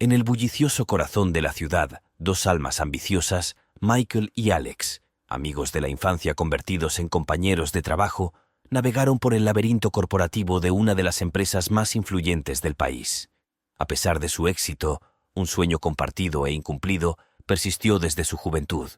En el bullicioso corazón de la ciudad, dos almas ambiciosas, Michael y Alex, amigos de la infancia convertidos en compañeros de trabajo, navegaron por el laberinto corporativo de una de las empresas más influyentes del país. A pesar de su éxito, un sueño compartido e incumplido persistió desde su juventud: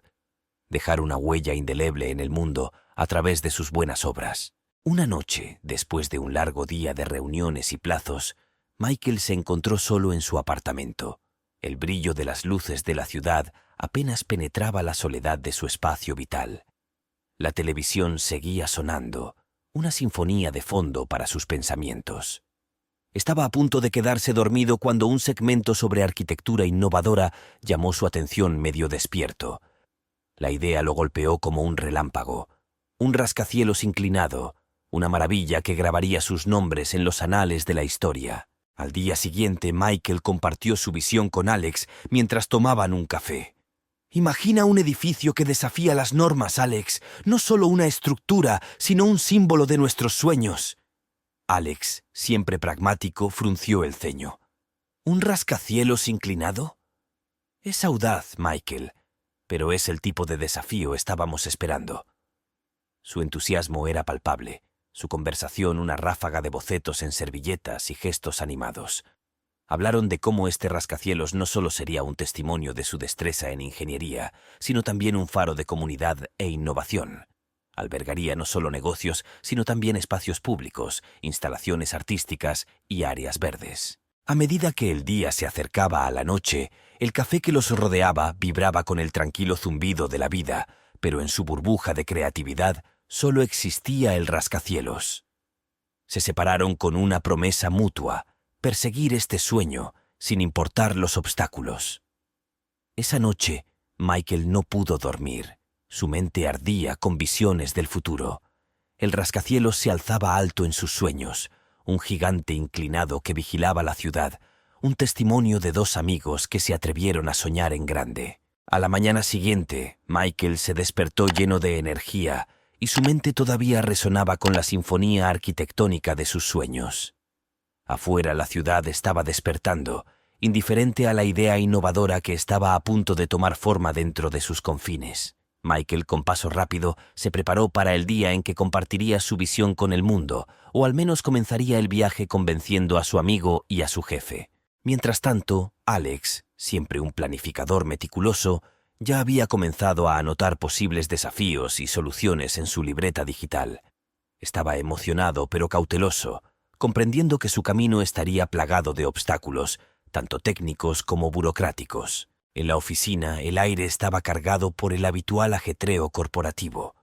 dejar una huella indeleble en el mundo a través de sus buenas obras. Una noche, después de un largo día de reuniones y plazos, Michael se encontró solo en su apartamento. El brillo de las luces de la ciudad apenas penetraba la soledad de su espacio vital. La televisión seguía sonando, una sinfonía de fondo para sus pensamientos. Estaba a punto de quedarse dormido cuando un segmento sobre arquitectura innovadora llamó su atención medio despierto. La idea lo golpeó como un relámpago, un rascacielos inclinado, una maravilla que grabaría sus nombres en los anales de la historia. Al día siguiente, Michael compartió su visión con Alex mientras tomaban un café. «Imagina un edificio que desafía las normas, Alex. No solo una estructura, sino un símbolo de nuestros sueños». Alex, siempre pragmático, frunció el ceño. ¿Un rascacielos inclinado? Es audaz, Michael, pero es el tipo de desafío estábamos esperando. Su entusiasmo era palpable, su conversación una ráfaga de bocetos en servilletas y gestos animados. Hablaron de cómo este rascacielos no solo sería un testimonio de su destreza en ingeniería, sino también un faro de comunidad e innovación. Albergaría no solo negocios, sino también espacios públicos, instalaciones artísticas y áreas verdes. A medida que el día se acercaba a la noche, el café que los rodeaba vibraba con el tranquilo zumbido de la vida, pero en su burbuja de creatividad solo existía el rascacielos. Se separaron con una promesa mutua: perseguir este sueño, sin importar los obstáculos. Esa noche, Michael no pudo dormir. Su mente ardía con visiones del futuro. El rascacielos se alzaba alto en sus sueños, un gigante inclinado que vigilaba la ciudad, un testimonio de dos amigos que se atrevieron a soñar en grande. A la mañana siguiente, Michael se despertó lleno de energía y su mente todavía resonaba con la sinfonía arquitectónica de sus sueños. Afuera la ciudad estaba despertando, indiferente a la idea innovadora que estaba a punto de tomar forma dentro de sus confines. Michael, con paso rápido, se preparó para el día en que compartiría su visión con el mundo, o al menos comenzaría el viaje convenciendo a su amigo y a su jefe. Mientras tanto, Alex, siempre un planificador meticuloso, ya había comenzado a anotar posibles desafíos y soluciones en su libreta digital. Estaba emocionado pero cauteloso, comprendiendo que su camino estaría plagado de obstáculos, tanto técnicos como burocráticos. En la oficina, el aire estaba cargado por el habitual ajetreo corporativo.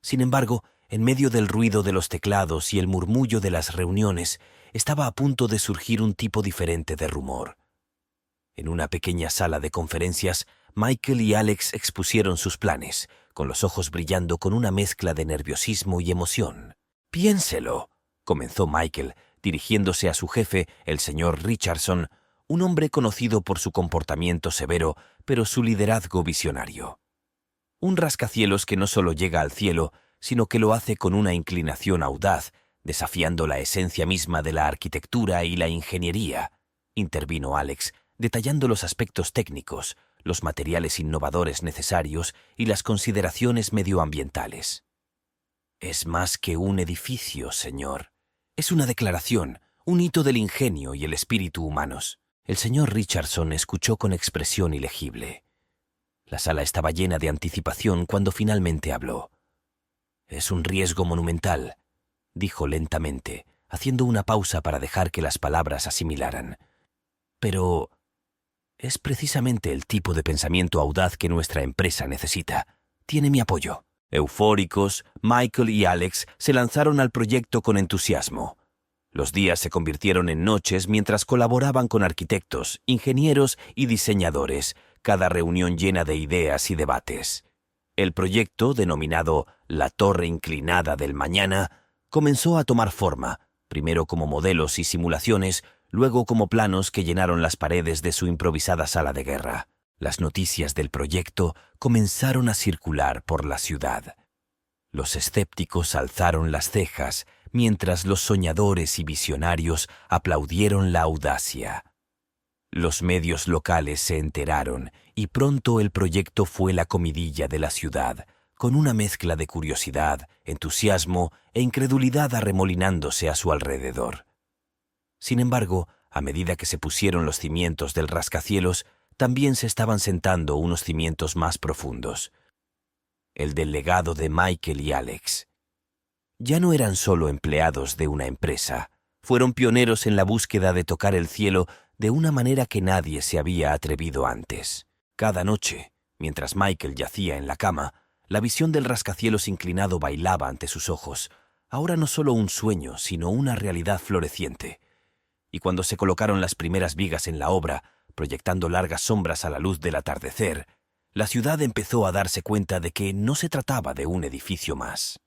Sin embargo, en medio del ruido de los teclados y el murmullo de las reuniones, estaba a punto de surgir un tipo diferente de rumor. En una pequeña sala de conferencias, Michael y Alex expusieron sus planes, con los ojos brillando con una mezcla de nerviosismo y emoción. «Piénselo», comenzó Michael, dirigiéndose a su jefe, el señor Richardson, un hombre conocido por su comportamiento severo, pero su liderazgo visionario. Un rascacielos que no solo llega al cielo, sino que lo hace con una inclinación audaz, desafiando la esencia misma de la arquitectura y la ingeniería, intervino Alex, detallando los aspectos técnicos, los materiales innovadores necesarios y las consideraciones medioambientales. Es más que un edificio, señor. Es una declaración, un hito del ingenio y el espíritu humanos. El señor Richardson escuchó con expresión ilegible. La sala estaba llena de anticipación cuando finalmente habló. «Es un riesgo monumental», dijo lentamente, haciendo una pausa para dejar que las palabras asimilaran. «Pero es precisamente el tipo de pensamiento audaz que nuestra empresa necesita. Tiene mi apoyo». Eufóricos, Michael y Alex se lanzaron al proyecto con entusiasmo. Los días se convirtieron en noches mientras colaboraban con arquitectos, ingenieros y diseñadores, cada reunión llena de ideas y debates. El proyecto, denominado La Torre Inclinada del Mañana, comenzó a tomar forma, primero como modelos y simulaciones, luego como planos que llenaron las paredes de su improvisada sala de guerra. Las noticias del proyecto comenzaron a circular por la ciudad. Los escépticos alzaron las cejas, mientras los soñadores y visionarios aplaudieron la audacia. Los medios locales se enteraron y pronto el proyecto fue la comidilla de la ciudad, con una mezcla de curiosidad, entusiasmo e incredulidad arremolinándose a su alrededor. Sin embargo, a medida que se pusieron los cimientos del rascacielos, también se estaban sentando unos cimientos más profundos. El del legado de Michael y Alex. Ya no eran solo empleados de una empresa, fueron pioneros en la búsqueda de tocar el cielo de una manera que nadie se había atrevido antes. Cada noche, mientras Michael yacía en la cama, la visión del rascacielos inclinado bailaba ante sus ojos, ahora no solo un sueño, sino una realidad floreciente. Y cuando se colocaron las primeras vigas en la obra, proyectando largas sombras a la luz del atardecer, la ciudad empezó a darse cuenta de que no se trataba de un edificio más.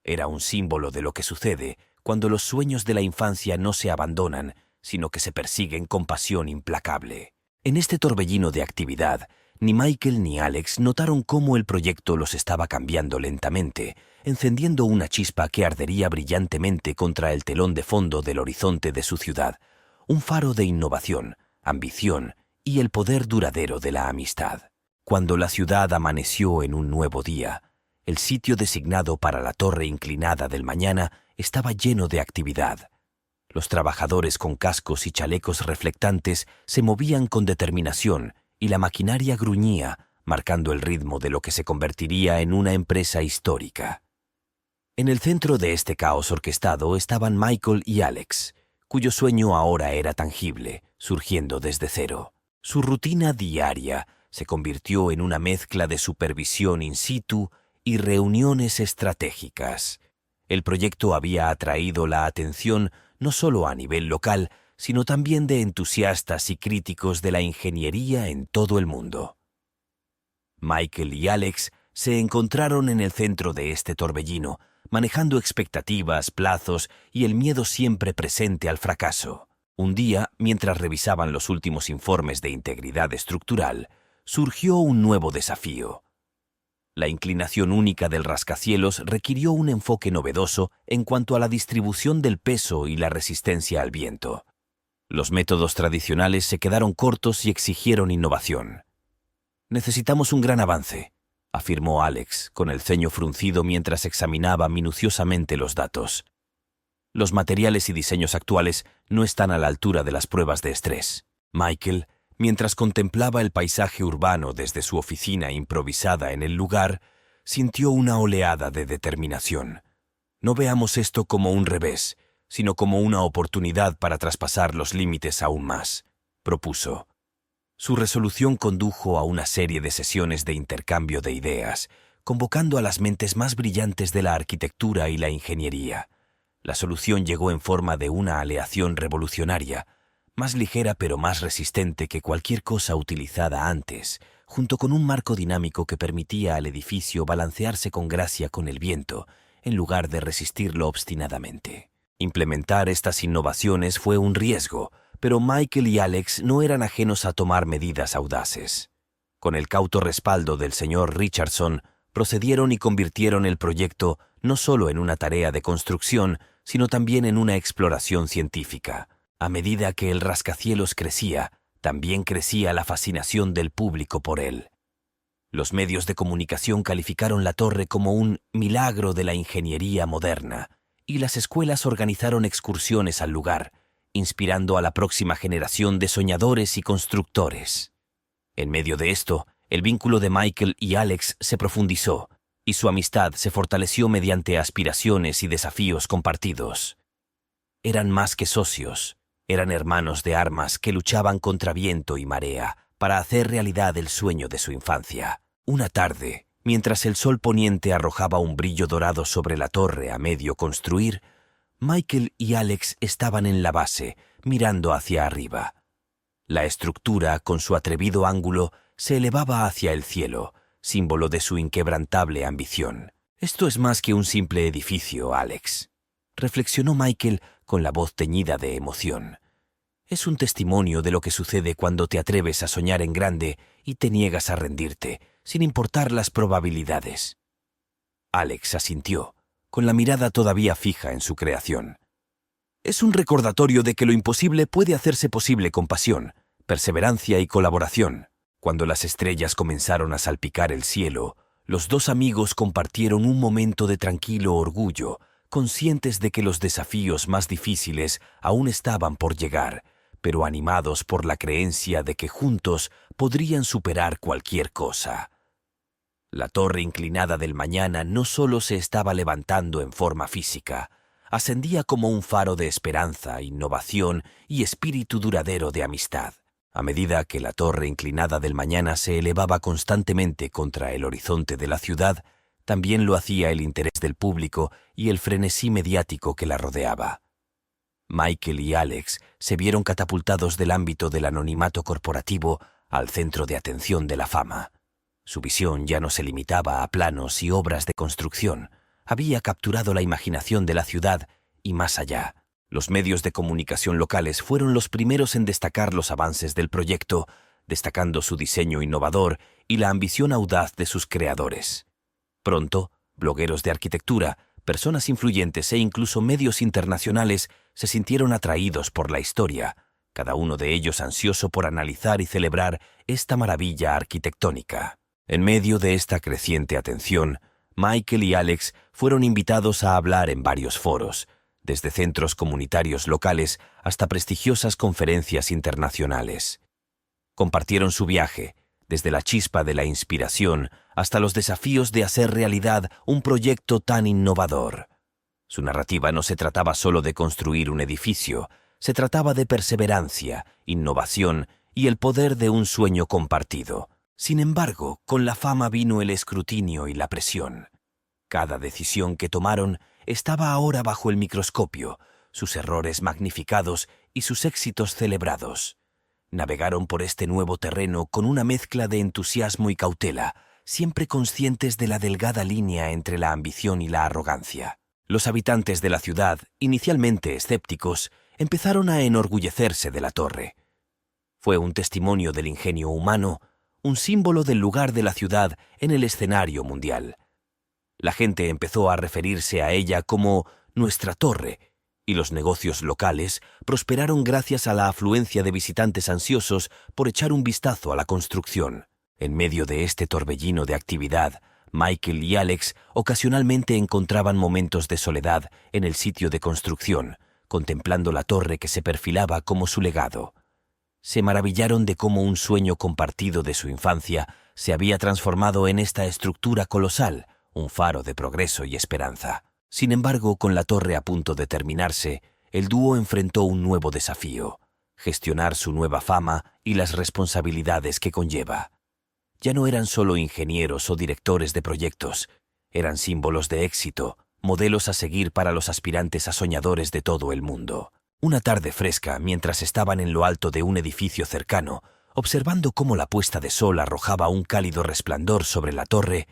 Era un símbolo de lo que sucede cuando los sueños de la infancia no se abandonan, sino que se persiguen con pasión implacable. En este torbellino de actividad, ni Michael ni Alex notaron cómo el proyecto los estaba cambiando lentamente, encendiendo una chispa que ardería brillantemente contra el telón de fondo del horizonte de su ciudad, un faro de innovación, ambición y el poder duradero de la amistad. Cuando la ciudad amaneció en un nuevo día, el sitio designado para la torre inclinada del mañana estaba lleno de actividad. Los trabajadores con cascos y chalecos reflectantes se movían con determinación y la maquinaria gruñía, marcando el ritmo de lo que se convertiría en una empresa histórica. En el centro de este caos orquestado estaban Michael y Alex, cuyo sueño ahora era tangible, surgiendo desde cero. Su rutina diaria se convirtió en una mezcla de supervisión in situ y reuniones estratégicas. El proyecto había atraído la atención no solo a nivel local, sino también de entusiastas y críticos de la ingeniería en todo el mundo. Michael y Alex se encontraron en el centro de este torbellino, manejando expectativas, plazos y el miedo siempre presente al fracaso. Un día, mientras revisaban los últimos informes de integridad estructural, surgió un nuevo desafío. La inclinación única del rascacielos requirió un enfoque novedoso en cuanto a la distribución del peso y la resistencia al viento. Los métodos tradicionales se quedaron cortos y exigieron innovación. «Necesitamos un gran avance», afirmó Alex, con el ceño fruncido mientras examinaba minuciosamente los datos. «Los materiales y diseños actuales no están a la altura de las pruebas de estrés». Michael, mientras contemplaba el paisaje urbano desde su oficina improvisada en el lugar, sintió una oleada de determinación. «No veamos esto como un revés, sino como una oportunidad para traspasar los límites aún más», propuso. Su resolución condujo a una serie de sesiones de intercambio de ideas, convocando a las mentes más brillantes de la arquitectura y la ingeniería. La solución llegó en forma de una aleación revolucionaria, más ligera pero más resistente que cualquier cosa utilizada antes, junto con un marco dinámico que permitía al edificio balancearse con gracia con el viento, en lugar de resistirlo obstinadamente. Implementar estas innovaciones fue un riesgo, pero Michael y Alex no eran ajenos a tomar medidas audaces. Con el cauto respaldo del señor Richardson, procedieron y convirtieron el proyecto no solo en una tarea de construcción, sino también en una exploración científica. A medida que el rascacielos crecía, también crecía la fascinación del público por él. Los medios de comunicación calificaron la torre como un milagro de la ingeniería moderna, y las escuelas organizaron excursiones al lugar, inspirando a la próxima generación de soñadores y constructores. En medio de esto, el vínculo de Michael y Alex se profundizó, y su amistad se fortaleció mediante aspiraciones y desafíos compartidos. Eran más que socios. Eran hermanos de armas que luchaban contra viento y marea para hacer realidad el sueño de su infancia. Una tarde, mientras el sol poniente arrojaba un brillo dorado sobre la torre a medio construir, Michael y Alex estaban en la base, mirando hacia arriba. La estructura, con su atrevido ángulo, se elevaba hacia el cielo, símbolo de su inquebrantable ambición. «Esto es más que un simple edificio, Alex», reflexionó Michael con la voz teñida de emoción. «Es un testimonio de lo que sucede cuando te atreves a soñar en grande y te niegas a rendirte, sin importar las probabilidades». Alex asintió, con la mirada todavía fija en su creación. «Es un recordatorio de que lo imposible puede hacerse posible con pasión», perseverancia y colaboración. Cuando las estrellas comenzaron a salpicar el cielo, los dos amigos compartieron un momento de tranquilo orgullo, conscientes de que los desafíos más difíciles aún estaban por llegar, pero animados por la creencia de que juntos podrían superar cualquier cosa. La torre inclinada del mañana no solo se estaba levantando en forma física, ascendía como un faro de esperanza, innovación y espíritu duradero de amistad. A medida que la torre inclinada del mañana se elevaba constantemente contra el horizonte de la ciudad, también lo hacía el interés del público y el frenesí mediático que la rodeaba. Michael y Alex se vieron catapultados del ámbito del anonimato corporativo al centro de atención de la fama. Su visión ya no se limitaba a planos y obras de construcción. Había capturado la imaginación de la ciudad y más allá. Los medios de comunicación locales fueron los primeros en destacar los avances del proyecto, destacando su diseño innovador y la ambición audaz de sus creadores. Pronto, blogueros de arquitectura, personas influyentes e incluso medios internacionales se sintieron atraídos por la historia, cada uno de ellos ansioso por analizar y celebrar esta maravilla arquitectónica. En medio de esta creciente atención, Michael y Alex fueron invitados a hablar en varios foros, desde centros comunitarios locales hasta prestigiosas conferencias internacionales. Compartieron su viaje, desde la chispa de la inspiración hasta los desafíos de hacer realidad un proyecto tan innovador. Su narrativa no se trataba solo de construir un edificio, se trataba de perseverancia, innovación y el poder de un sueño compartido. Sin embargo, con la fama vino el escrutinio y la presión. Cada decisión que tomaron estaba ahora bajo el microscopio, sus errores magnificados y sus éxitos celebrados. Navegaron por este nuevo terreno con una mezcla de entusiasmo y cautela, siempre conscientes de la delgada línea entre la ambición y la arrogancia. Los habitantes de la ciudad, inicialmente escépticos, empezaron a enorgullecerse de la torre. Fue un testimonio del ingenio humano, un símbolo del lugar de la ciudad en el escenario mundial. La gente empezó a referirse a ella como «nuestra torre», y los negocios locales prosperaron gracias a la afluencia de visitantes ansiosos por echar un vistazo a la construcción. En medio de este torbellino de actividad, Michael y Alex ocasionalmente encontraban momentos de soledad en el sitio de construcción, contemplando la torre que se perfilaba como su legado. Se maravillaron de cómo un sueño compartido de su infancia se había transformado en esta estructura colosal, un faro de progreso y esperanza. Sin embargo, con la torre a punto de terminarse, el dúo enfrentó un nuevo desafío: gestionar su nueva fama y las responsabilidades que conlleva. Ya no eran solo ingenieros o directores de proyectos, eran símbolos de éxito, modelos a seguir para los aspirantes a soñadores de todo el mundo. Una tarde fresca, mientras estaban en lo alto de un edificio cercano, observando cómo la puesta de sol arrojaba un cálido resplandor sobre la torre,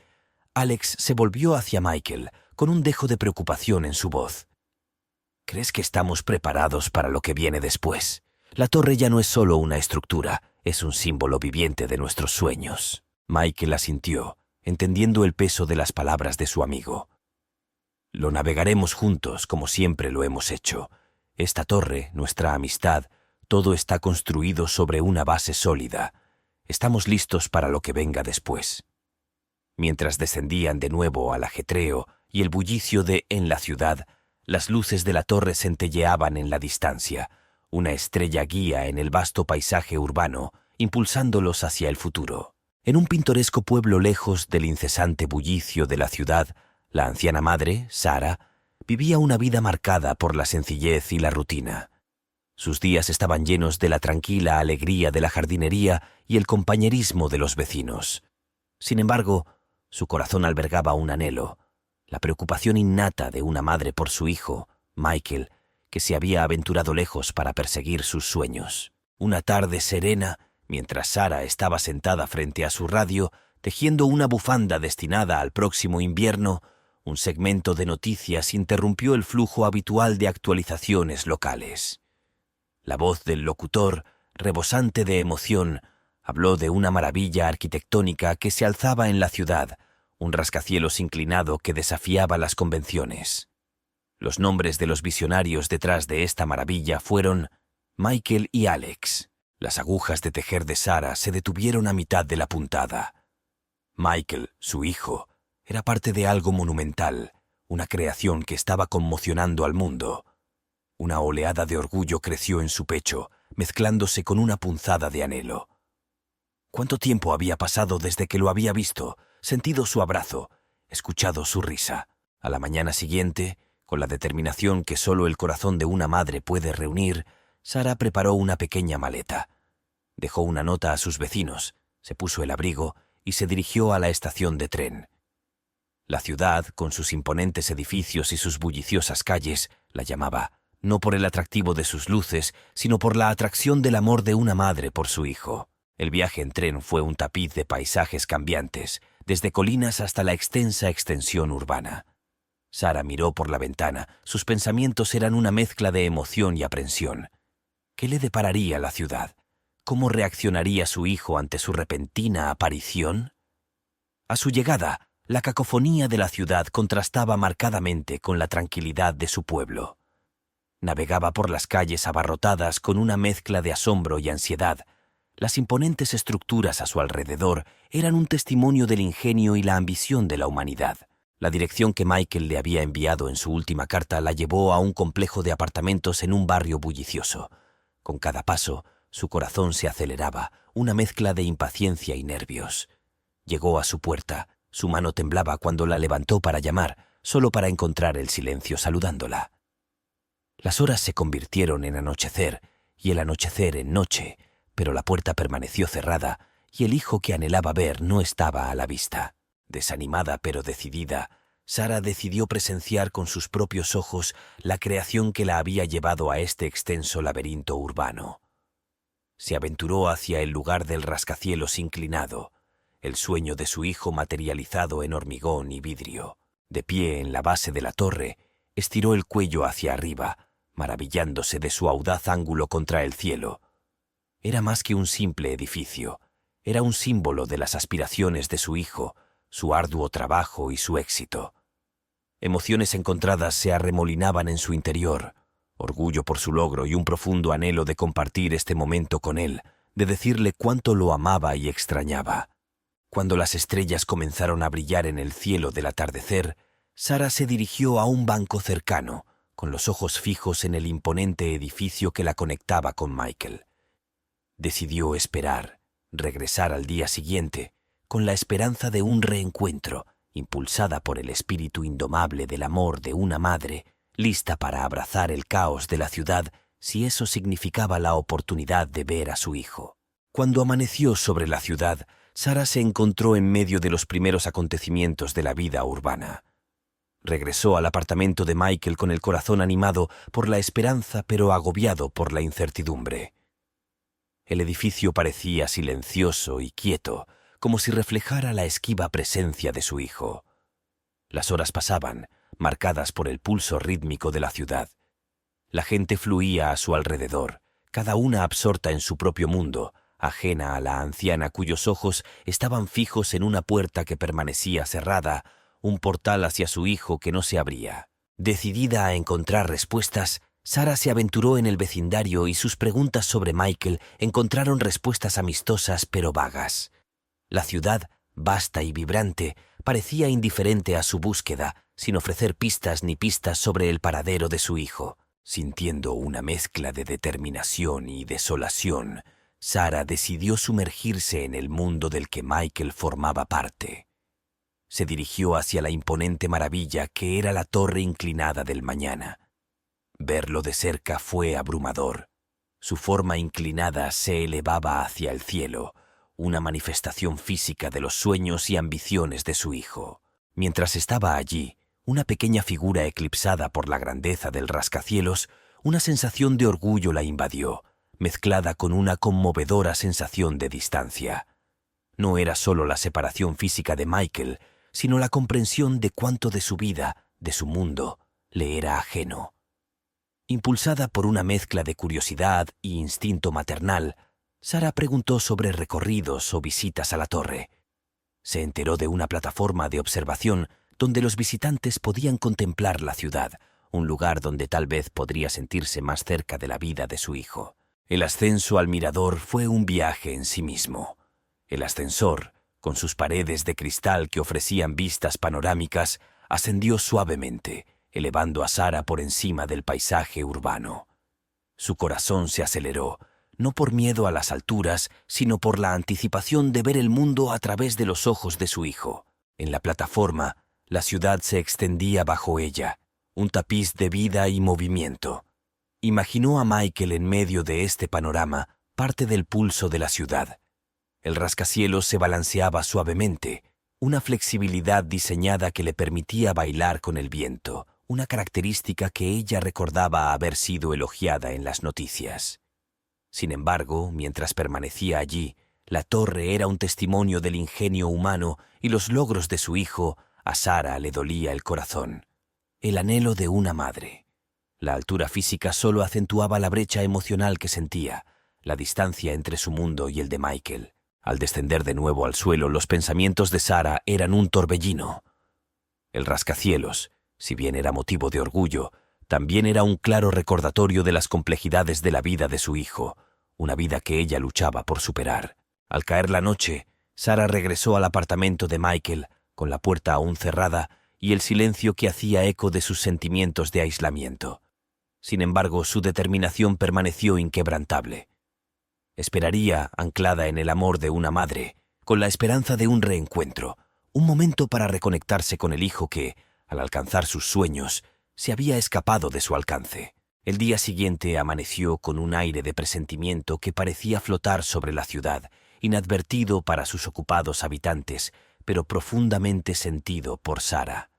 Alex se volvió hacia Michael, con un dejo de preocupación en su voz. ¿Crees que estamos preparados para lo que viene después? La torre ya no es solo una estructura, es un símbolo viviente de nuestros sueños. Michael asintió, entendiendo el peso de las palabras de su amigo. Lo navegaremos juntos, como siempre lo hemos hecho. Esta torre, nuestra amistad, todo está construido sobre una base sólida. Estamos listos para lo que venga después. Mientras descendían de nuevo al ajetreo y el bullicio de «En la ciudad», las luces de la torre centelleaban en la distancia, una estrella guía en el vasto paisaje urbano, impulsándolos hacia el futuro. En un pintoresco pueblo lejos del incesante bullicio de la ciudad, la anciana madre, Sara, vivía una vida marcada por la sencillez y la rutina. Sus días estaban llenos de la tranquila alegría de la jardinería y el compañerismo de los vecinos. Sin embargo, su corazón albergaba un anhelo, la preocupación innata de una madre por su hijo, Michael, que se había aventurado lejos para perseguir sus sueños. Una tarde serena, mientras Sara estaba sentada frente a su radio, tejiendo una bufanda destinada al próximo invierno, un segmento de noticias interrumpió el flujo habitual de actualizaciones locales. La voz del locutor, rebosante de emoción, habló de una maravilla arquitectónica que se alzaba en la ciudad, un rascacielos inclinado que desafiaba las convenciones. Los nombres de los visionarios detrás de esta maravilla fueron Michael y Alex. Las agujas de tejer de Sarah se detuvieron a mitad de la puntada. Michael, su hijo, era parte de algo monumental, una creación que estaba conmocionando al mundo. Una oleada de orgullo creció en su pecho, mezclándose con una punzada de anhelo. ¿Cuánto tiempo había pasado desde que lo había visto, sentido su abrazo, escuchado su risa? A la mañana siguiente, con la determinación que solo el corazón de una madre puede reunir, Sarah preparó una pequeña maleta. Dejó una nota a sus vecinos, se puso el abrigo y se dirigió a la estación de tren. La ciudad, con sus imponentes edificios y sus bulliciosas calles, la llamaba, no por el atractivo de sus luces, sino por la atracción del amor de una madre por su hijo. El viaje en tren fue un tapiz de paisajes cambiantes, desde colinas hasta la extensa extensión urbana. Sarah miró por la ventana. Sus pensamientos eran una mezcla de emoción y aprensión. ¿Qué le depararía la ciudad? ¿Cómo reaccionaría su hijo ante su repentina aparición? A su llegada, la cacofonía de la ciudad contrastaba marcadamente con la tranquilidad de su pueblo. Navegaba por las calles abarrotadas con una mezcla de asombro y ansiedad. Las imponentes estructuras a su alrededor eran un testimonio del ingenio y la ambición de la humanidad. La dirección que Michael le había enviado en su última carta la llevó a un complejo de apartamentos en un barrio bullicioso. Con cada paso, su corazón se aceleraba, una mezcla de impaciencia y nervios. Llegó a su puerta. Su mano temblaba cuando la levantó para llamar, solo para encontrar el silencio saludándola. Las horas se convirtieron en anochecer y el anochecer en noche, pero la puerta permaneció cerrada y el hijo que anhelaba ver no estaba a la vista. Desanimada pero decidida, Sarah decidió presenciar con sus propios ojos la creación que la había llevado a este extenso laberinto urbano. Se aventuró hacia el lugar del rascacielos inclinado, el sueño de su hijo materializado en hormigón y vidrio. De pie en la base de la torre, estiró el cuello hacia arriba, maravillándose de su audaz ángulo contra el cielo. Era más que un simple edificio, era un símbolo de las aspiraciones de su hijo, su arduo trabajo y su éxito. Emociones encontradas se arremolinaban en su interior, orgullo por su logro y un profundo anhelo de compartir este momento con él, de decirle cuánto lo amaba y extrañaba. Cuando las estrellas comenzaron a brillar en el cielo del atardecer, Sarah se dirigió a un banco cercano, con los ojos fijos en el imponente edificio que la conectaba con Michael. Decidió esperar, regresar al día siguiente, con la esperanza de un reencuentro, impulsada por el espíritu indomable del amor de una madre, lista para abrazar el caos de la ciudad si eso significaba la oportunidad de ver a su hijo. Cuando amaneció sobre la ciudad, Sarah se encontró en medio de los primeros acontecimientos de la vida urbana. Regresó al apartamento de Michael con el corazón animado por la esperanza pero agobiado por la incertidumbre. El edificio parecía silencioso y quieto, como si reflejara la esquiva presencia de su hijo. Las horas pasaban, marcadas por el pulso rítmico de la ciudad. La gente fluía a su alrededor, cada una absorta en su propio mundo, ajena a la anciana cuyos ojos estaban fijos en una puerta que permanecía cerrada, un portal hacia su hijo que no se abría. Decidida a encontrar respuestas, Sarah se aventuró en el vecindario y sus preguntas sobre Michael encontraron respuestas amistosas pero vagas. La ciudad, vasta y vibrante, parecía indiferente a su búsqueda, sin ofrecer pistas ni pistas sobre el paradero de su hijo. Sintiendo una mezcla de determinación y desolación, Sarah decidió sumergirse en el mundo del que Michael formaba parte. Se dirigió hacia la imponente maravilla que era la torre inclinada del mañana. Verlo de cerca fue abrumador. Su forma inclinada se elevaba hacia el cielo, una manifestación física de los sueños y ambiciones de su hijo. Mientras estaba allí, una pequeña figura eclipsada por la grandeza del rascacielos, una sensación de orgullo la invadió, mezclada con una conmovedora sensación de distancia. No era solo la separación física de Michael, sino la comprensión de cuánto de su vida, de su mundo, le era ajeno. Impulsada por una mezcla de curiosidad y instinto maternal, Sarah preguntó sobre recorridos o visitas a la torre. Se enteró de una plataforma de observación donde los visitantes podían contemplar la ciudad, un lugar donde tal vez podría sentirse más cerca de la vida de su hijo. El ascenso al mirador fue un viaje en sí mismo. El ascensor, con sus paredes de cristal que ofrecían vistas panorámicas, ascendió suavemente, elevando a Sara por encima del paisaje urbano. Su corazón se aceleró, no por miedo a las alturas, sino por la anticipación de ver el mundo a través de los ojos de su hijo. En la plataforma, la ciudad se extendía bajo ella, un tapiz de vida y movimiento. Imaginó a Michael en medio de este panorama, parte del pulso de la ciudad. El rascacielos se balanceaba suavemente, una flexibilidad diseñada que le permitía bailar con el viento, una característica que ella recordaba haber sido elogiada en las noticias. Sin embargo, mientras permanecía allí, la torre era un testimonio del ingenio humano y los logros de su hijo. A Sara le dolía el corazón. El anhelo de una madre. La altura física solo acentuaba la brecha emocional que sentía, la distancia entre su mundo y el de Michael. Al descender de nuevo al suelo, los pensamientos de Sara eran un torbellino. El rascacielos, si bien era motivo de orgullo, también era un claro recordatorio de las complejidades de la vida de su hijo, una vida que ella luchaba por superar. Al caer la noche, Sara regresó al apartamento de Michael, con la puerta aún cerrada y el silencio que hacía eco de sus sentimientos de aislamiento. Sin embargo, su determinación permaneció inquebrantable. Esperaría, anclada en el amor de una madre, con la esperanza de un reencuentro, un momento para reconectarse con el hijo que, al alcanzar sus sueños, se había escapado de su alcance. El día siguiente amaneció con un aire de presentimiento que parecía flotar sobre la ciudad, inadvertido para sus ocupados habitantes, pero profundamente sentido por Sara.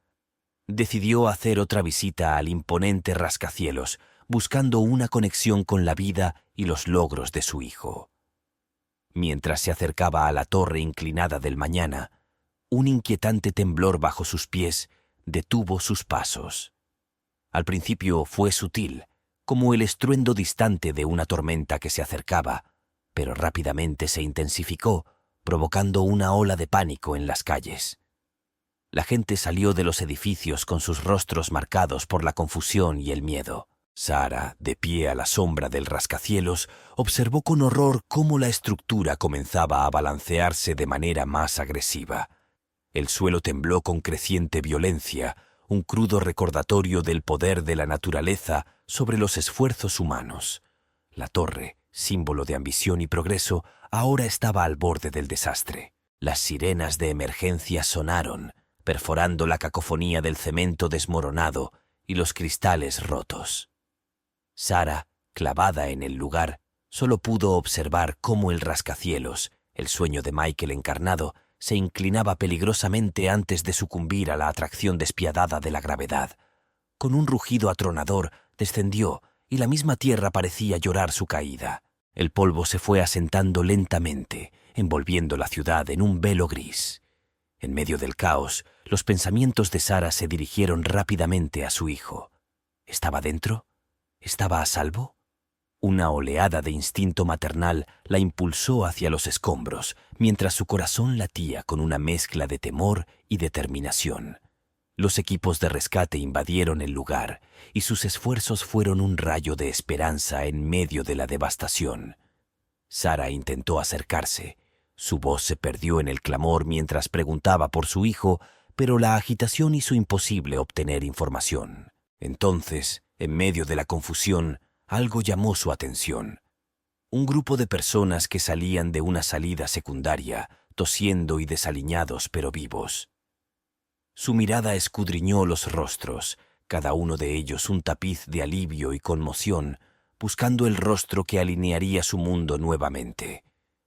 Decidió hacer otra visita al imponente rascacielos, buscando una conexión con la vida y los logros de su hijo. Mientras se acercaba a la torre inclinada del mañana, un inquietante temblor bajo sus pies detuvo sus pasos. Al principio fue sutil, como el estruendo distante de una tormenta que se acercaba, pero rápidamente se intensificó, provocando una ola de pánico en las calles. La gente salió de los edificios con sus rostros marcados por la confusión y el miedo. Sara, de pie a la sombra del rascacielos, observó con horror cómo la estructura comenzaba a balancearse de manera más agresiva. El suelo tembló con creciente violencia, un crudo recordatorio del poder de la naturaleza sobre los esfuerzos humanos. La torre, símbolo de ambición y progreso, ahora estaba al borde del desastre. Las sirenas de emergencia sonaron, perforando la cacofonía del cemento desmoronado y los cristales rotos. Sara, clavada en el lugar, solo pudo observar cómo el rascacielos, el sueño de Michael encarnado, se inclinaba peligrosamente antes de sucumbir a la atracción despiadada de la gravedad. Con un rugido atronador, descendió, y la misma tierra parecía llorar su caída. El polvo se fue asentando lentamente, envolviendo la ciudad en un velo gris. En medio del caos, los pensamientos de Sara se dirigieron rápidamente a su hijo. ¿Estaba dentro? ¿Estaba a salvo? Una oleada de instinto maternal la impulsó hacia los escombros, mientras su corazón latía con una mezcla de temor y determinación. Los equipos de rescate invadieron el lugar, y sus esfuerzos fueron un rayo de esperanza en medio de la devastación. Sara intentó acercarse. Su voz se perdió en el clamor mientras preguntaba por su hijo, pero la agitación hizo imposible obtener información. Entonces, en medio de la confusión, algo llamó su atención. Un grupo de personas que salían de una salida secundaria, tosiendo y desaliñados pero vivos. Su mirada escudriñó los rostros, cada uno de ellos un tapiz de alivio y conmoción, buscando el rostro que alinearía su mundo nuevamente.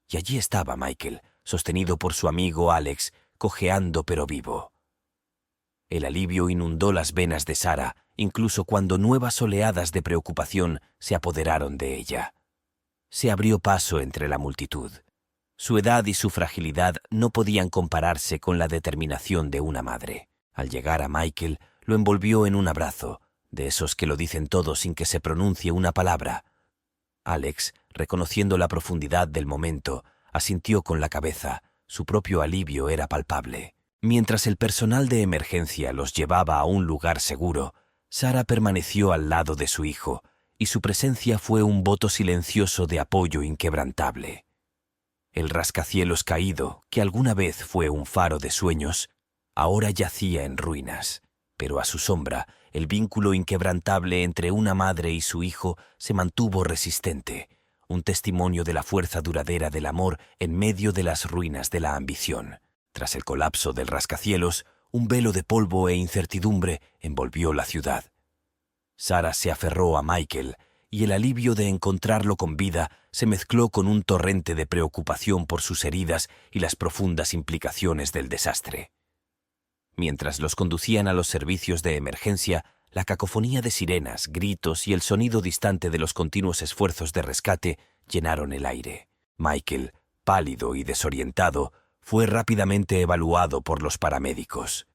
Y allí estaba Michael, sostenido por su amigo Alex, cojeando pero vivo. El alivio inundó las venas de Sara, incluso cuando nuevas oleadas de preocupación se apoderaron de ella. Se abrió paso entre la multitud. Su edad y su fragilidad no podían compararse con la determinación de una madre. Al llegar a Michael, lo envolvió en un abrazo, de esos que lo dicen todo sin que se pronuncie una palabra. Alex, reconociendo la profundidad del momento, asintió con la cabeza. Su propio alivio era palpable. Mientras el personal de emergencia los llevaba a un lugar seguro, Sara permaneció al lado de su hijo, y su presencia fue un voto silencioso de apoyo inquebrantable. El rascacielos caído, que alguna vez fue un faro de sueños, ahora yacía en ruinas, pero a su sombra, el vínculo inquebrantable entre una madre y su hijo se mantuvo resistente, un testimonio de la fuerza duradera del amor en medio de las ruinas de la ambición. Tras el colapso del rascacielos, un velo de polvo e incertidumbre envolvió la ciudad. Sarah se aferró a Michael, y el alivio de encontrarlo con vida se mezcló con un torrente de preocupación por sus heridas y las profundas implicaciones del desastre. Mientras los conducían a los servicios de emergencia, la cacofonía de sirenas, gritos y el sonido distante de los continuos esfuerzos de rescate llenaron el aire. Michael, pálido y desorientado, fue rápidamente evaluado por los paramédicos.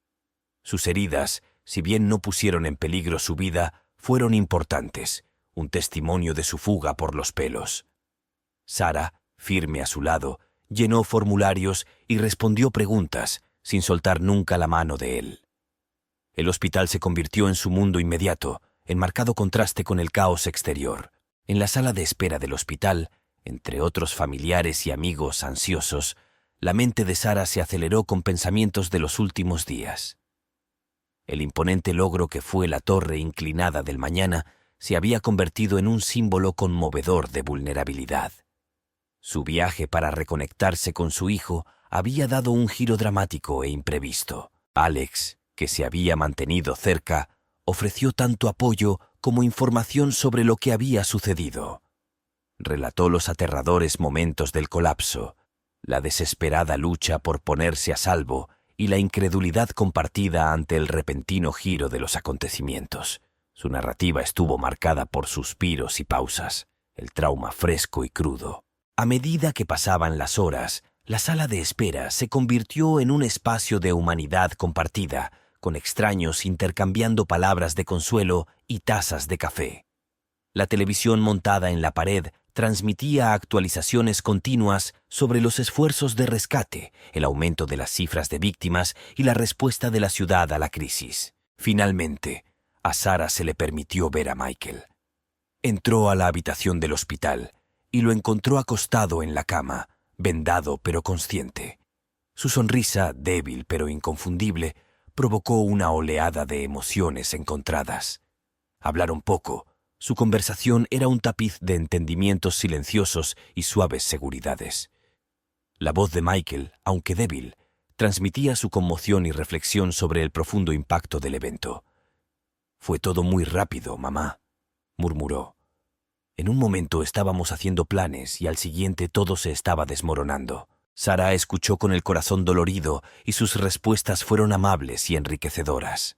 Sus heridas, si bien no pusieron en peligro su vida, fueron importantes, un testimonio de su fuga por los pelos. Sarah, firme a su lado, llenó formularios y respondió preguntas, sin soltar nunca la mano de él. El hospital se convirtió en su mundo inmediato, en marcado contraste con el caos exterior. En la sala de espera del hospital, entre otros familiares y amigos ansiosos, la mente de Sarah se aceleró con pensamientos de los últimos días. El imponente logro que fue la torre inclinada del mañana se había convertido en un símbolo conmovedor de vulnerabilidad. Su viaje para reconectarse con su hijo había dado un giro dramático e imprevisto. Alex, que se había mantenido cerca, ofreció tanto apoyo como información sobre lo que había sucedido. Relató los aterradores momentos del colapso, la desesperada lucha por ponerse a salvo y la incredulidad compartida ante el repentino giro de los acontecimientos. Su narrativa estuvo marcada por suspiros y pausas, el trauma fresco y crudo. A medida que pasaban las horas, la sala de espera se convirtió en un espacio de humanidad compartida, con extraños intercambiando palabras de consuelo y tazas de café. La televisión montada en la pared transmitía actualizaciones continuas sobre los esfuerzos de rescate, el aumento de las cifras de víctimas y la respuesta de la ciudad a la crisis. Finalmente, a Sarah se le permitió ver a Michael. Entró a la habitación del hospital y lo encontró acostado en la cama, vendado pero consciente. Su sonrisa, débil pero inconfundible, provocó una oleada de emociones encontradas. Hablaron poco. Su conversación era un tapiz de entendimientos silenciosos y suaves seguridades. La voz de Michael, aunque débil, transmitía su conmoción y reflexión sobre el profundo impacto del evento. «Fue todo muy rápido, mamá», murmuró. «En un momento estábamos haciendo planes y al siguiente todo se estaba desmoronando». Sarah escuchó con el corazón dolorido y sus respuestas fueron amables y enriquecedoras.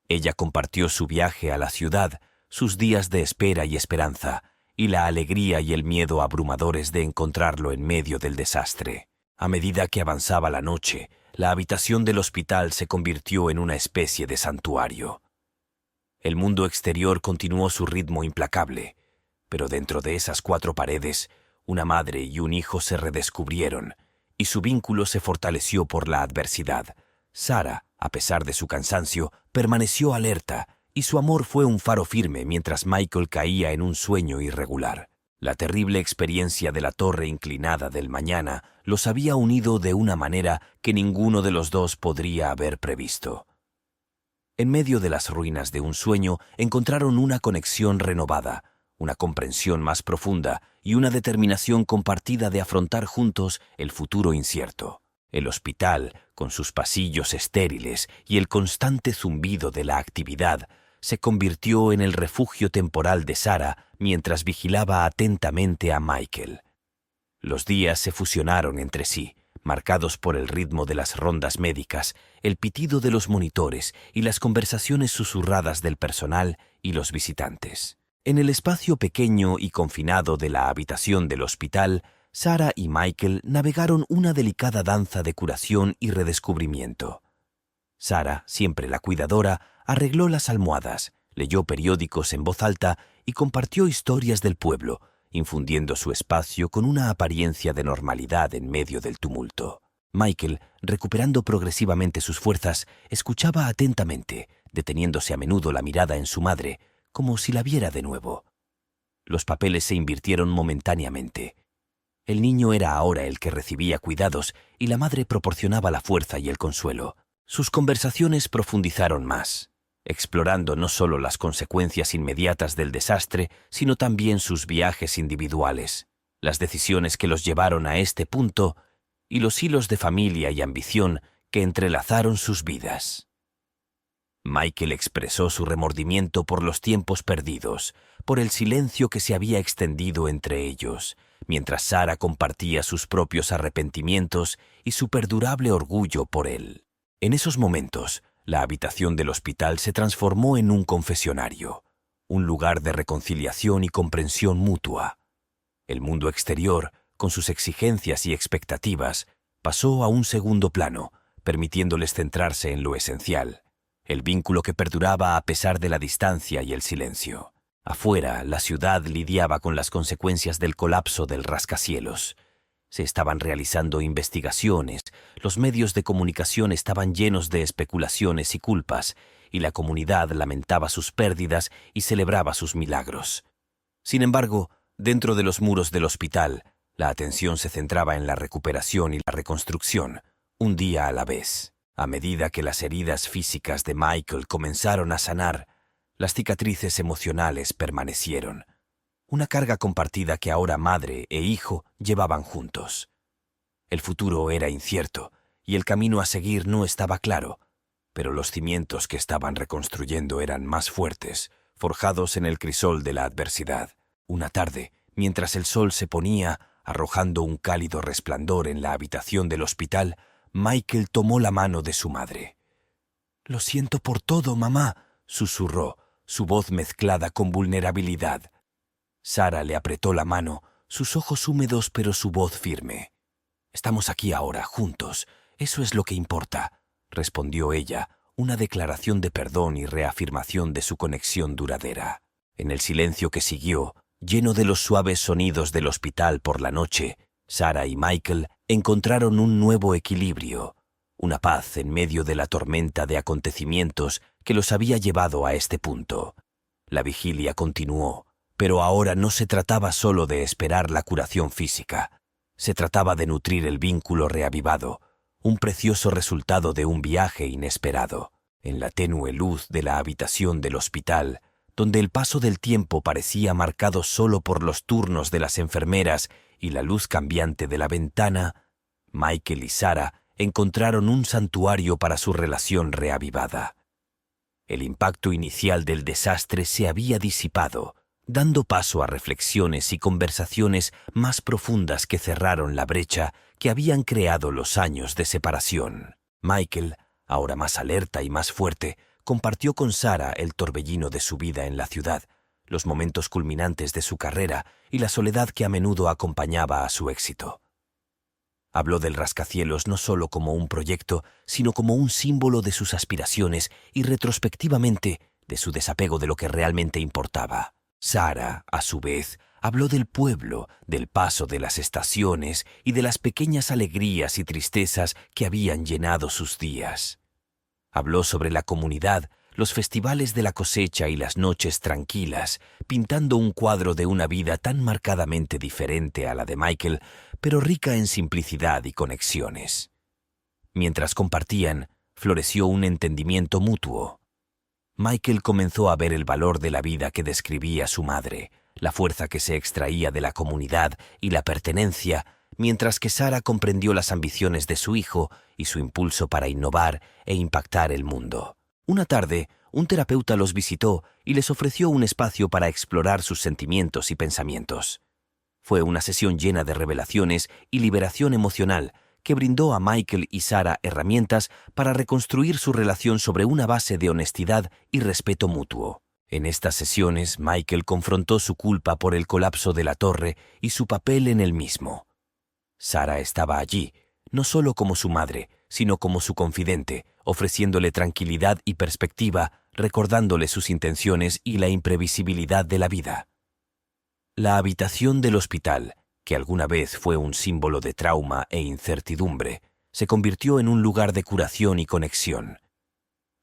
Ella compartió su viaje a la ciudad, sus días de espera y esperanza, y la alegría y el miedo abrumadores de encontrarlo en medio del desastre. A medida que avanzaba la noche, la habitación del hospital se convirtió en una especie de santuario. El mundo exterior continuó su ritmo implacable, pero dentro de esas 4 paredes, una madre y un hijo se redescubrieron, y su vínculo se fortaleció por la adversidad. Sarah, a pesar de su cansancio, permaneció alerta, y su amor fue un faro firme mientras Michael caía en un sueño irregular. La terrible experiencia de la torre inclinada del mañana los había unido de una manera que ninguno de los dos podría haber previsto. En medio de las ruinas de un sueño encontraron una conexión renovada, una comprensión más profunda y una determinación compartida de afrontar juntos el futuro incierto. El hospital, con sus pasillos estériles y el constante zumbido de la actividad, se convirtió en el refugio temporal de Sarah mientras vigilaba atentamente a Michael. Los días se fusionaron entre sí, marcados por el ritmo de las rondas médicas, el pitido de los monitores y las conversaciones susurradas del personal y los visitantes. En el espacio pequeño y confinado de la habitación del hospital, Sarah y Michael navegaron una delicada danza de curación y redescubrimiento. Sarah, siempre la cuidadora, arregló las almohadas, leyó periódicos en voz alta y compartió historias del pueblo, infundiendo su espacio con una apariencia de normalidad en medio del tumulto. Michael, recuperando progresivamente sus fuerzas, escuchaba atentamente, deteniéndose a menudo la mirada en su madre, como si la viera de nuevo. Los papeles se invirtieron momentáneamente. El niño era ahora el que recibía cuidados y la madre proporcionaba la fuerza y el consuelo. Sus conversaciones profundizaron más, explorando no solo las consecuencias inmediatas del desastre, sino también sus viajes individuales, las decisiones que los llevaron a este punto y los hilos de familia y ambición que entrelazaron sus vidas. Michael expresó su remordimiento por los tiempos perdidos, por el silencio que se había extendido entre ellos, mientras Sarah compartía sus propios arrepentimientos y su perdurable orgullo por él. En esos momentos, la habitación del hospital se transformó en un confesionario, un lugar de reconciliación y comprensión mutua. El mundo exterior, con sus exigencias y expectativas, pasó a un segundo plano, permitiéndoles centrarse en lo esencial, el vínculo que perduraba a pesar de la distancia y el silencio. Afuera, la ciudad lidiaba con las consecuencias del colapso del rascacielos. Se estaban realizando investigaciones, los medios de comunicación estaban llenos de especulaciones y culpas, y la comunidad lamentaba sus pérdidas y celebraba sus milagros. Sin embargo, dentro de los muros del hospital, la atención se centraba en la recuperación y la reconstrucción, un día a la vez. A medida que las heridas físicas de Michael comenzaron a sanar, las cicatrices emocionales permanecieron, una carga compartida que ahora madre e hijo llevaban juntos. El futuro era incierto y el camino a seguir no estaba claro, pero los cimientos que estaban reconstruyendo eran más fuertes, forjados en el crisol de la adversidad. Una tarde, mientras el sol se ponía, arrojando un cálido resplandor en la habitación del hospital, Michael tomó la mano de su madre. «Lo siento por todo, mamá», susurró, su voz mezclada con vulnerabilidad. Sarah le apretó la mano, sus ojos húmedos pero su voz firme. «Estamos aquí ahora, juntos. Eso es lo que importa», respondió ella, una declaración de perdón y reafirmación de su conexión duradera. En el silencio que siguió, lleno de los suaves sonidos del hospital por la noche, Sarah y Michael encontraron un nuevo equilibrio, una paz en medio de la tormenta de acontecimientos que los había llevado a este punto. La vigilia continuó, pero ahora no se trataba solo de esperar la curación física. Se trataba de nutrir el vínculo reavivado, un precioso resultado de un viaje inesperado. En la tenue luz de la habitación del hospital, donde el paso del tiempo parecía marcado solo por los turnos de las enfermeras y la luz cambiante de la ventana, Michael y Sarah encontraron un santuario para su relación reavivada. El impacto inicial del desastre se había disipado, dando paso a reflexiones y conversaciones más profundas que cerraron la brecha que habían creado los años de separación. Michael, ahora más alerta y más fuerte, compartió con Sarah el torbellino de su vida en la ciudad, los momentos culminantes de su carrera y la soledad que a menudo acompañaba a su éxito. Habló del rascacielos no solo como un proyecto, sino como un símbolo de sus aspiraciones y retrospectivamente de su desapego de lo que realmente importaba. Sarah, a su vez, habló del pueblo, del paso de las estaciones y de las pequeñas alegrías y tristezas que habían llenado sus días. Habló sobre la comunidad, los festivales de la cosecha y las noches tranquilas, pintando un cuadro de una vida tan marcadamente diferente a la de Michael, pero rica en simplicidad y conexiones. Mientras compartían, floreció un entendimiento mutuo. Michael comenzó a ver el valor de la vida que describía su madre, la fuerza que se extraía de la comunidad y la pertenencia, mientras que Sarah comprendió las ambiciones de su hijo y su impulso para innovar e impactar el mundo. Una tarde, un terapeuta los visitó y les ofreció un espacio para explorar sus sentimientos y pensamientos. Fue una sesión llena de revelaciones y liberación emocional que brindó a Michael y Sarah herramientas para reconstruir su relación sobre una base de honestidad y respeto mutuo. En estas sesiones, Michael confrontó su culpa por el colapso de la torre y su papel en el mismo. Sarah estaba allí, no solo como su madre, sino como su confidente, ofreciéndole tranquilidad y perspectiva, recordándole sus intenciones y la imprevisibilidad de la vida. La habitación del hospital, que alguna vez fue un símbolo de trauma e incertidumbre, se convirtió en un lugar de curación y conexión.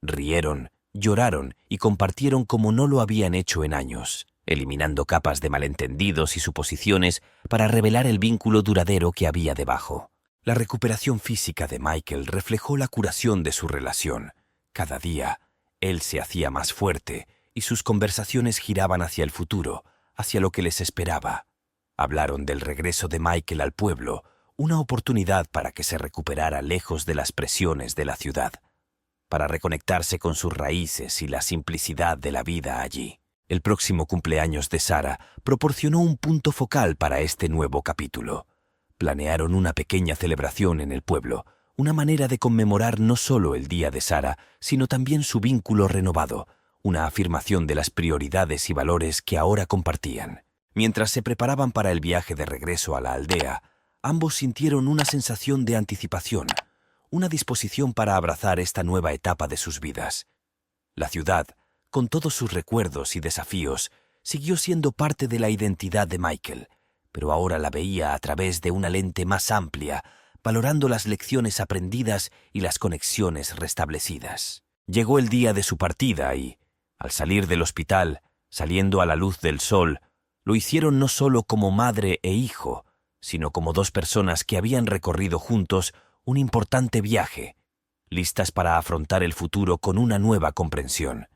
Rieron, lloraron y compartieron como no lo habían hecho en años. eliminando capas de malentendidos y suposiciones para revelar el vínculo duradero que había debajo. La recuperación física de Michael reflejó la curación de su relación. Cada día, él se hacía más fuerte y sus conversaciones giraban hacia el futuro, hacia lo que les esperaba. Hablaron del regreso de Michael al pueblo, una oportunidad para que se recuperara lejos de las presiones de la ciudad, para reconectarse con sus raíces y la simplicidad de la vida allí. El próximo cumpleaños de Sarah proporcionó un punto focal para este nuevo capítulo. Planearon una pequeña celebración en el pueblo, una manera de conmemorar no solo el día de Sarah, sino también su vínculo renovado, una afirmación de las prioridades y valores que ahora compartían. Mientras se preparaban para el viaje de regreso a la aldea, ambos sintieron una sensación de anticipación, una disposición para abrazar esta nueva etapa de sus vidas. La ciudad, con todos sus recuerdos y desafíos, siguió siendo parte de la identidad de Michael, pero ahora la veía a través de una lente más amplia, valorando las lecciones aprendidas y las conexiones restablecidas. Llegó el día de su partida y, al salir del hospital, saliendo a la luz del sol, lo hicieron no solo como madre e hijo, sino como dos personas que habían recorrido juntos un importante viaje, listas para afrontar el futuro con una nueva comprensión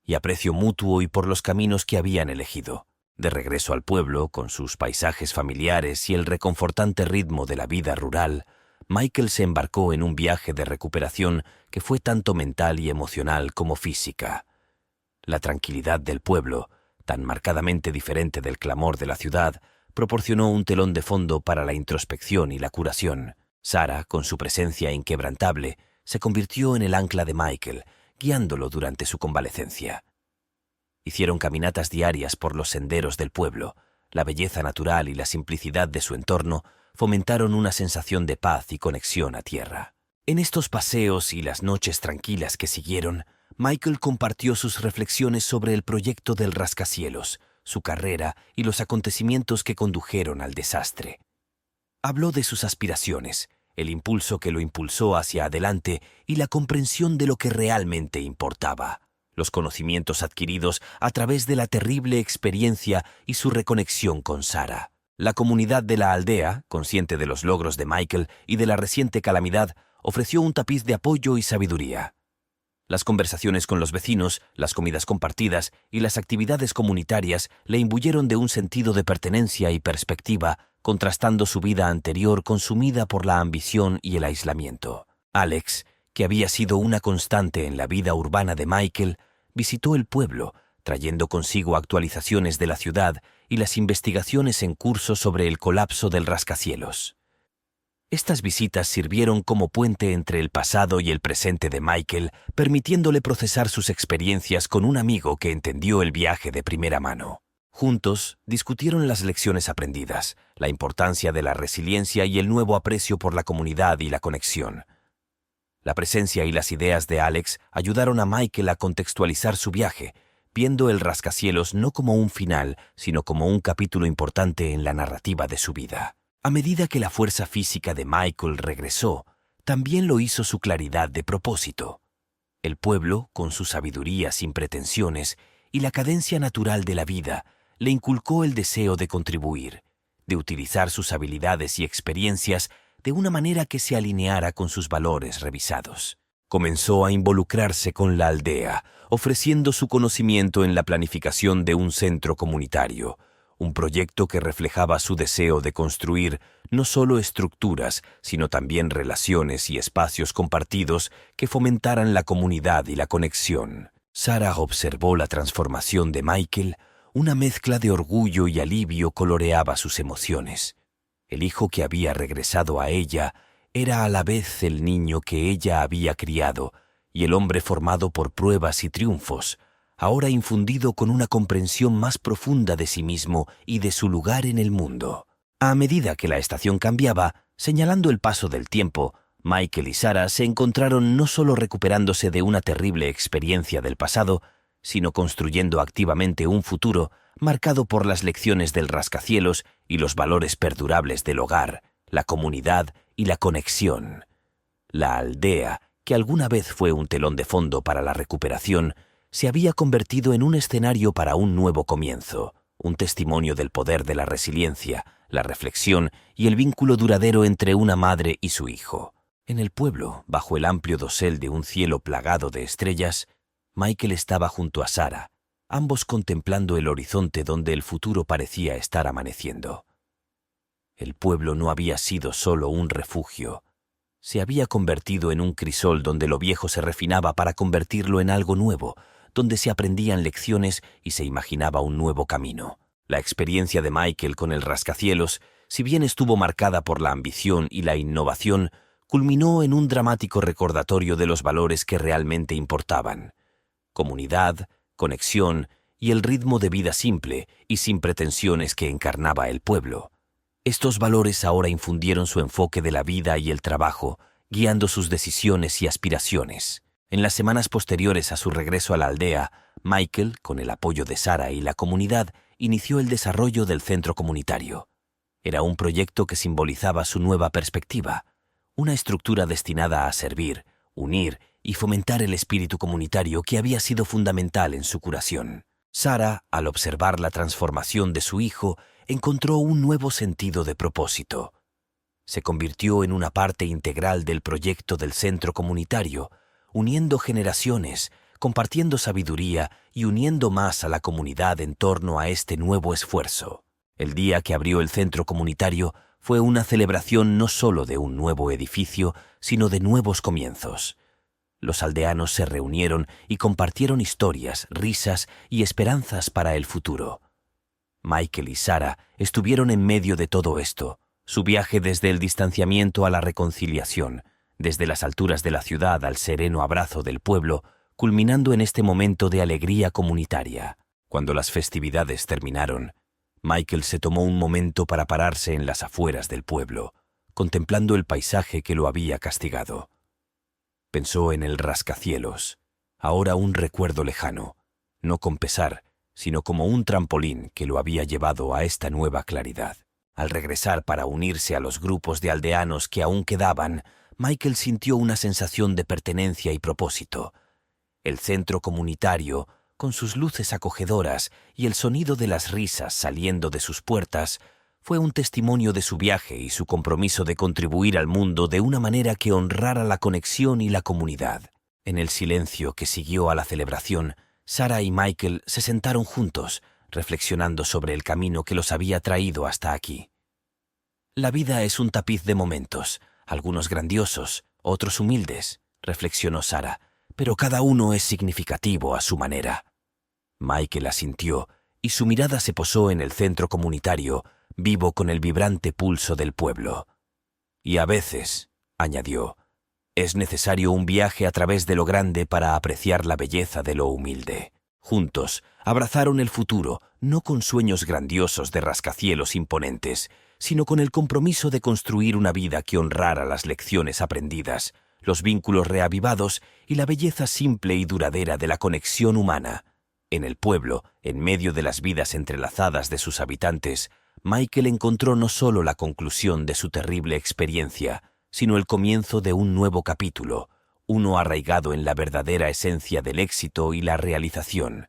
y aprecio mutuo y por los caminos que habían elegido. De regreso al pueblo, con sus paisajes familiares y el reconfortante ritmo de la vida rural, Michael se embarcó en un viaje de recuperación que fue tanto mental y emocional como física. La tranquilidad del pueblo, tan marcadamente diferente del clamor de la ciudad, proporcionó un telón de fondo para la introspección y la curación. Sarah, con su presencia inquebrantable, se convirtió en el ancla de Michael, guiándolo durante su convalecencia. Hicieron caminatas diarias por los senderos del pueblo. La belleza natural y la simplicidad de su entorno fomentaron una sensación de paz y conexión a tierra. En estos paseos y las noches tranquilas que siguieron, Michael compartió sus reflexiones sobre el proyecto del rascacielos, su carrera y los acontecimientos que condujeron al desastre. Habló de sus aspiraciones, el impulso que lo impulsó hacia adelante y la comprensión de lo que realmente importaba. Los conocimientos adquiridos a través de la terrible experiencia y su reconexión con Sarah. La comunidad de la aldea, consciente de los logros de Michael y de la reciente calamidad, ofreció un tapiz de apoyo y sabiduría. Las conversaciones con los vecinos, las comidas compartidas y las actividades comunitarias le imbuyeron de un sentido de pertenencia y perspectiva, contrastando su vida anterior consumida por la ambición y el aislamiento. Alex, que había sido una constante en la vida urbana de Michael, visitó el pueblo, trayendo consigo actualizaciones de la ciudad y las investigaciones en curso sobre el colapso del rascacielos. Estas visitas sirvieron como puente entre el pasado y el presente de Michael, permitiéndole procesar sus experiencias con un amigo que entendió el viaje de primera mano. Juntos, discutieron las lecciones aprendidas, la importancia de la resiliencia y el nuevo aprecio por la comunidad y la conexión. La presencia y las ideas de Alex ayudaron a Michael a contextualizar su viaje, viendo el rascacielos no como un final, sino como un capítulo importante en la narrativa de su vida. A medida que la fuerza física de Michael regresó, también lo hizo su claridad de propósito. El pueblo, con su sabiduría sin pretensiones y la cadencia natural de la vida, le inculcó el deseo de contribuir, de utilizar sus habilidades y experiencias de una manera que se alineara con sus valores revisados. Comenzó a involucrarse con la aldea, ofreciendo su conocimiento en la planificación de un centro comunitario, un proyecto que reflejaba su deseo de construir no solo estructuras, sino también relaciones y espacios compartidos que fomentaran la comunidad y la conexión. Sarah observó la transformación de Michael. Una mezcla de orgullo y alivio coloreaba sus emociones. El hijo que había regresado a ella era a la vez el niño que ella había criado y el hombre formado por pruebas y triunfos, ahora infundido con una comprensión más profunda de sí mismo y de su lugar en el mundo. A medida que la estación cambiaba, señalando el paso del tiempo, Michael y Sarah se encontraron no solo recuperándose de una terrible experiencia del pasado, sino construyendo activamente un futuro marcado por las lecciones del rascacielos y los valores perdurables del hogar, la comunidad y la conexión. La aldea, que alguna vez fue un telón de fondo para la recuperación, se había convertido en un escenario para un nuevo comienzo, un testimonio del poder de la resiliencia, la reflexión y el vínculo duradero entre una madre y su hijo. En el pueblo, bajo el amplio dosel de un cielo plagado de estrellas, Michael estaba junto a Sarah, ambos contemplando el horizonte donde el futuro parecía estar amaneciendo. El pueblo no había sido solo un refugio. Se había convertido en un crisol donde lo viejo se refinaba para convertirlo en algo nuevo, donde se aprendían lecciones y se imaginaba un nuevo camino. La experiencia de Michael con el rascacielos, si bien estuvo marcada por la ambición y la innovación, culminó en un dramático recordatorio de los valores que realmente importaban: comunidad, conexión y el ritmo de vida simple y sin pretensiones que encarnaba el pueblo. Estos valores ahora infundieron su enfoque de la vida y el trabajo, guiando sus decisiones y aspiraciones. En las semanas posteriores a su regreso a la aldea, Michael, con el apoyo de Sarah y la comunidad, inició el desarrollo del centro comunitario. Era un proyecto que simbolizaba su nueva perspectiva, una estructura destinada a servir, unir y fomentar el espíritu comunitario que había sido fundamental en su curación. Sarah, al observar la transformación de su hijo, encontró un nuevo sentido de propósito. Se convirtió en una parte integral del proyecto del centro comunitario, uniendo generaciones, compartiendo sabiduría y uniendo más a la comunidad en torno a este nuevo esfuerzo. El día que abrió el centro comunitario fue una celebración no solo de un nuevo edificio, sino de nuevos comienzos. Los aldeanos se reunieron y compartieron historias, risas y esperanzas para el futuro. Michael y Sarah estuvieron en medio de todo esto, su viaje desde el distanciamiento a la reconciliación, desde las alturas de la ciudad al sereno abrazo del pueblo, culminando en este momento de alegría comunitaria. Cuando las festividades terminaron, Michael se tomó un momento para pararse en las afueras del pueblo, contemplando el paisaje que lo había castigado. Pensó en el rascacielos, ahora un recuerdo lejano, no con pesar, sino como un trampolín que lo había llevado a esta nueva claridad. Al regresar para unirse a los grupos de aldeanos que aún quedaban, Michael sintió una sensación de pertenencia y propósito. El centro comunitario, con sus luces acogedoras y el sonido de las risas saliendo de sus puertas, fue un testimonio de su viaje y su compromiso de contribuir al mundo de una manera que honrara la conexión y la comunidad. En el silencio que siguió a la celebración, Sarah y Michael se sentaron juntos, reflexionando sobre el camino que los había traído hasta aquí. La vida es un tapiz de momentos, algunos grandiosos, otros humildes, reflexionó Sarah, pero cada uno es significativo a su manera. Michael asintió y su mirada se posó en el centro comunitario, vivo con el vibrante pulso del pueblo. Y a veces, añadió, es necesario un viaje a través de lo grande para apreciar la belleza de lo humilde. Juntos, abrazaron el futuro, no con sueños grandiosos de rascacielos imponentes, sino con el compromiso de construir una vida que honrara las lecciones aprendidas, los vínculos reavivados y la belleza simple y duradera de la conexión humana. En el pueblo, en medio de las vidas entrelazadas de sus habitantes, Michael encontró no solo la conclusión de su terrible experiencia, sino el comienzo de un nuevo capítulo, uno arraigado en la verdadera esencia del éxito y la realización.